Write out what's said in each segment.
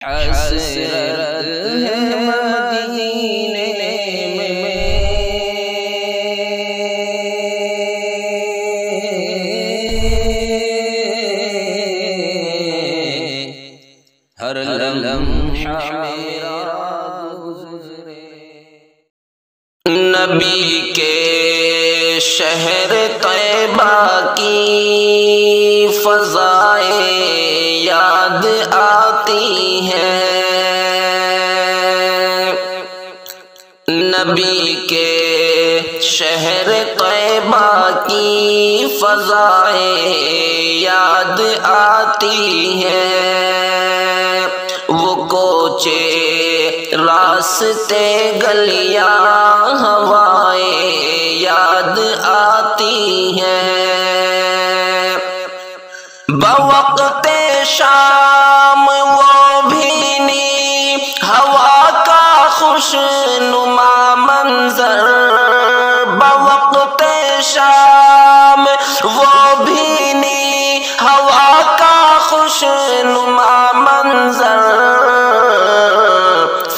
حسرت ہے مدینے میں ہر لمحہ میرا گزرے نبی کے شہر طیبہ کی فضائیں یاد آتی ہیں، نبی کے شہر طیبہ کی فضائیں یاد آتی ہیں، وہ کوچے راستے گلیاں ہوائیں یاد آتی ہیں، بوقت شام وہ بھینی ہوا کا خوش نما منظر، بوقت شام وہ بھینی ہوا کا خوش نما منظر،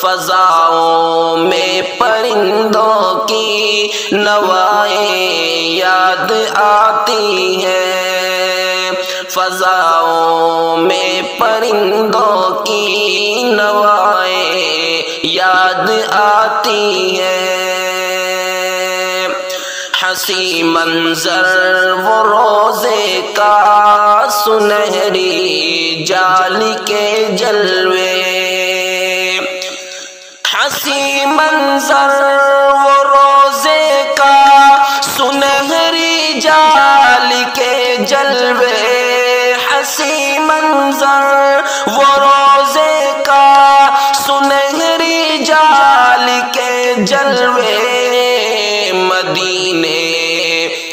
فضاؤں میں پرندوں کی نوائیں یاد آتی ہیں، فضاؤں میں پرندوں کی نوائیں یاد آتی ہیں، حسین منظر وہ روزے کا سنہری جال کے جلوے، حسین منظر وہ روزے کا سنہری جال کے جلوے، حسین منظر وہ روزے کا سنہری جال کے جلوے، مدینے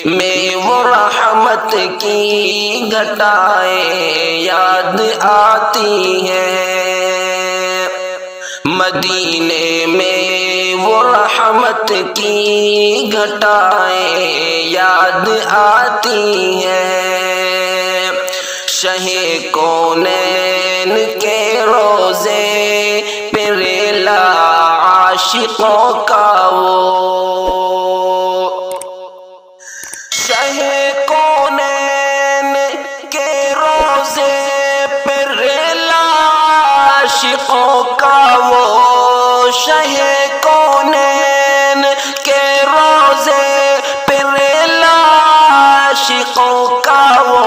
میں وہ رحمت کی گھٹائیں یاد آتی ہیں، مدینے میں وہ رحمت کی گھٹائیں یاد آتی ہیں، شہ کونین کے روزے پہ ریلا عاشقوں کا وہ، شہ کونین کے روزے پہ ریلا عاشقوں کا وہ، شہ کونین کے روزے پہ ریلا عاشقوں کا وہ،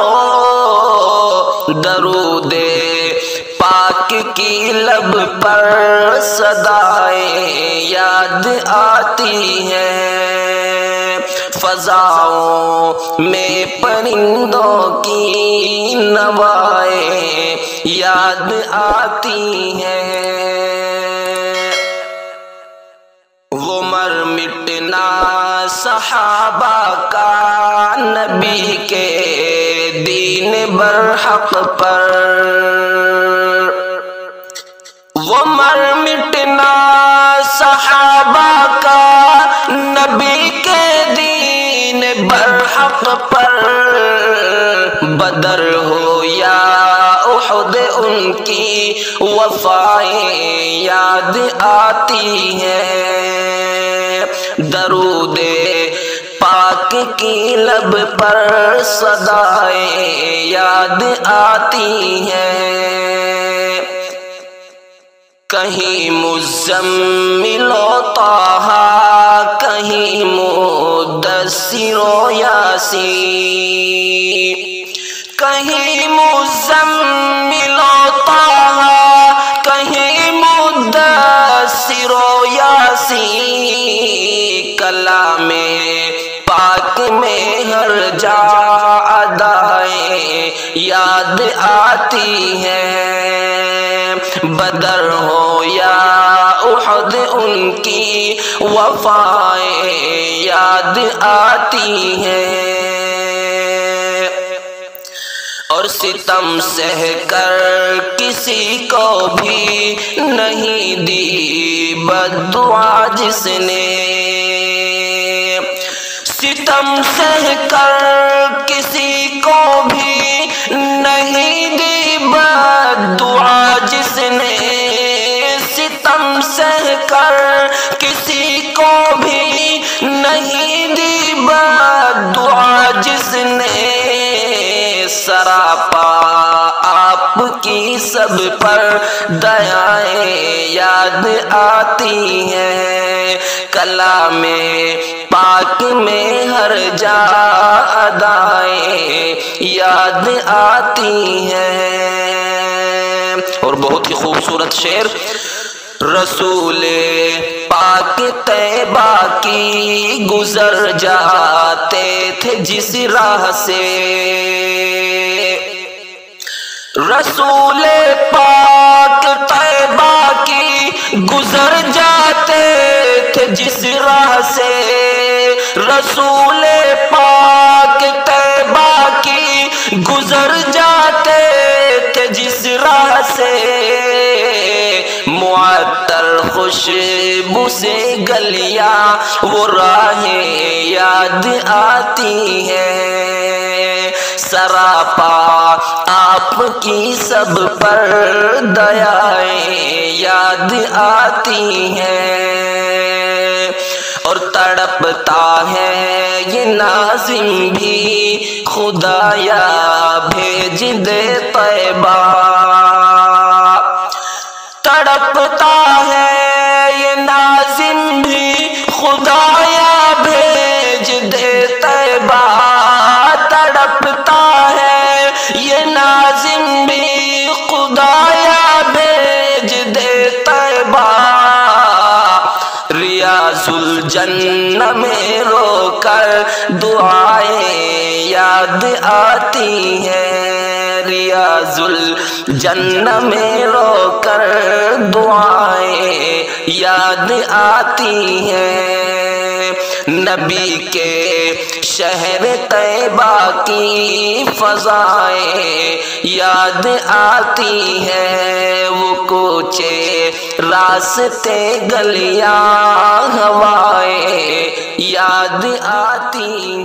درود پاک کی لب پر صدائیں یاد آتی ہیں، فضاؤں میں پرندوں کی نوائیں یاد آتی ہیں، وہ مر مٹنا صحابہ کا نبی کے دین برحق پر، وہ مر مٹنا صحابہ کا نبی کے دین برحق پر، بدر ہو یا احد ان کی وفائیں یاد آتی ہیں، درود پاک کی لب پر صدائیں یاد آتی ہیں، کہیں مزمل و طٰہٰ، کہیں مدثر و یاسین، کہیں مزمل و طٰہٰ، کہیں مدثر و یاسین، کلام پاک میں ہر جا ادائیں یاد آتی ہیں، بدر ہو یا احد ان کی وفائیں یاد آتی ہیں، اور ستم سہ کر کسی کو بھی نہیں دی بد دعا جس نے، ستم سہ کر کسی کو بھی نہیں دی بد دعا جس نے کر کسی کو بھی نہیں دی بدعا جس نے سراپا آپ کی سب پر دعائیں یاد آتی ہیں کلام پاک میں ہر جا ادائیں یاد آتی ہیں۔ اور بہت ہی خوبصورت شعر، رسول پاک طیبہ کی گزر جاتے تھے جس راہ سے، رسول پاک طیبہ کی گزر جاتے تھے جس راہ سے، رسول پاک طیبہ کی گزر جاتے تھے جس راہ سے، معطر خوشبو سے گلیاں وہ راہیں یاد آتی ہیں، سراپا آپ کی سب پر دعائیں یاد آتی ہیں۔ اور تڑپتا ہے یہ ناظم بھی خدایا بھیج دے طیبہ، تڑپتا ہے یہ ناظم بھی خدایا بھیج دے طیبہ، تڑپتا ہے یہ ناظم بھی خدایا بھیج دے طیبہ، ریاض الجنہ میں رو کر دعائیں یاد آتی ہیں، ریاض الجنہ میں رو کر دعائیں یاد آتی ہیں، نبی کے شہر طیبہ کی فضائیں یاد آتی ہیں، وہ کوچے راستے گلیاں ہوائیں یاد آتی